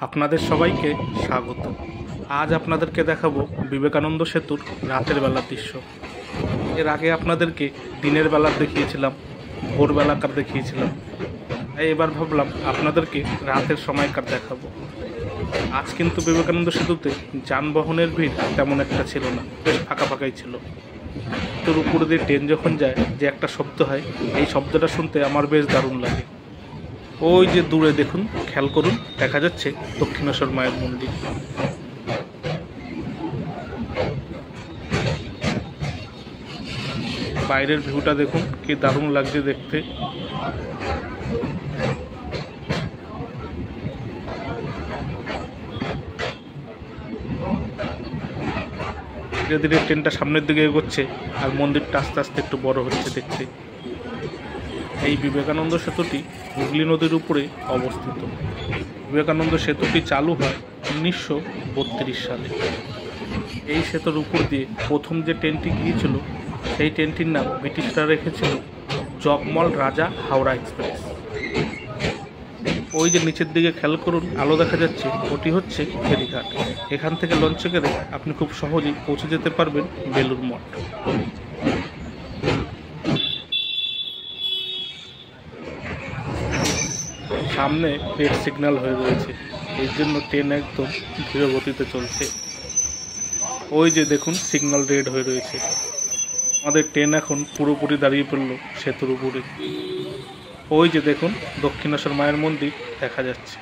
আপনাদের সবাইকে স্বাগত। আজ আপনাদেরকে দেখাবো বিবেকানন্দ সেতুর রাতের বেলার দৃশ্য। এর আগে আপনাদেরকে দিনের বেলার দেখিয়েছিলাম, ভোরবেলাকার দেখিয়েছিলাম, তাই এবার ভাবলাম আপনাদেরকে রাতের সময়কার দেখাবো। আজ কিন্তু বিবেকানন্দ সেতুতে যানবাহনের ভিড় তেমন একটা ছিল না, বেশ ফাঁকা ফাঁকাই ছিল। তোর উপরে দিয়ে ট্রেন যখন যায় যে একটা শব্দ হয়, এই শব্দটা শুনতে আমার বেশ দারুণ লাগে। ওই যে দূরে দেখুন, খেয়াল করুন, দেখা যাচ্ছে দক্ষিণেশ্বর মায়ের মন্দির। বাইরের ভিউটা দেখুন, কি দারুণ লাগছে দেখতে। ধীরে ধীরে ট্রেনটা সামনের দিকে এগোচ্ছে আর মন্দিরটা আস্তে আস্তে একটু বড় হচ্ছে দেখতে। এই বিবেকানন্দ সেতুটি হুগলি নদীর উপরে অবস্থিত। বিবেকানন্দ সেতুটি চালু হয় 1932 সালে। এই সেতুর উপর দিয়ে প্রথম যে ট্রেনটি গিয়েছিল, সেই ট্রেনটির নাম ব্রিটিশরা রেখেছিল জগমল রাজা হাওড়া এক্সপ্রেস। ওই যে নিচের দিকে খেয়াল করুন, আলো দেখা যাচ্ছে, ওটি হচ্ছে ফেরিঘাট। এখান থেকে লঞ্চে করে আপনি খুব সহজেই পৌঁছে যেতে পারবেন বেলুড় মঠ। সামনে রেড সিগন্যাল হয়ে রয়েছে, এর জন্য ট্রেন একদম ধীর গতিতে চলছে। ওই যে দেখুন, সিগন্যাল রেড হয়ে রয়েছে। আমাদের ট্রেন এখন পুরোপুরি দাঁড়িয়ে পড়ল সেতুর উপরে। ওই যে দেখুন, দক্ষিণেশ্বর মায়ের মন্দির দেখা যাচ্ছে।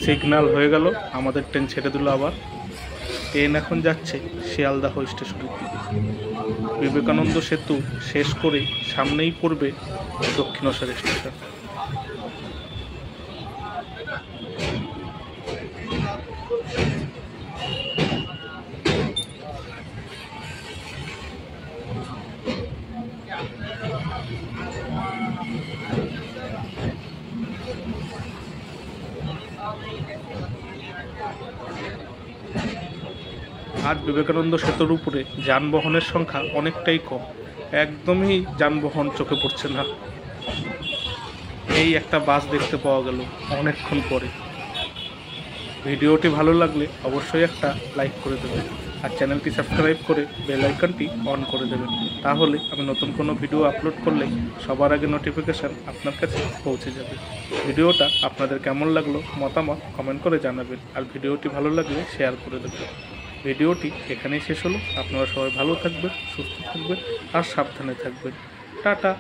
সিগন্যাল হয়ে গেল, আমাদের ট্রেন ছেড়ে দিল। আবার ট্রেন এখন যাচ্ছে শিয়ালদাহ স্টেশনের দিকে। বিবেকানন্দ সেতু শেষ করে সামনেই পড়বে দক্ষিণেশ্বর স্টেশন। আজ বিবেকানন্দ সেতুর উপরে যানবাহনের সংখ্যা অনেকটাই কম, একদমই যানবাহন চোখে পড়ছে না। এই একটা বাস দেখতে পাওয়া গেল অনেকক্ষণ পরে। ভিডিওটি ভালো লাগলে অবশ্যই একটা লাইক করে দেবেন আর চ্যানেলটি সাবস্ক্রাইব করে বেল আইকনটি অন করে দেবেন। তাহলে আমি নতুন কোনো ভিডিও আপলোড করলে সবার আগে নোটিফিকেশান আপনার কাছে পৌঁছে যাবে। ভিডিওটা আপনাদের কেমন লাগলো মতামত কমেন্ট করে জানাবেন, আর ভিডিওটি ভালো লাগলে শেয়ার করে দেবেন। ভিডিওটি এখানেই শেষ হলো। আপনারা সবাই ভালো থাকবেন, সুস্থ থাকবেন আর সাবধানে থাকবেন। টাটা।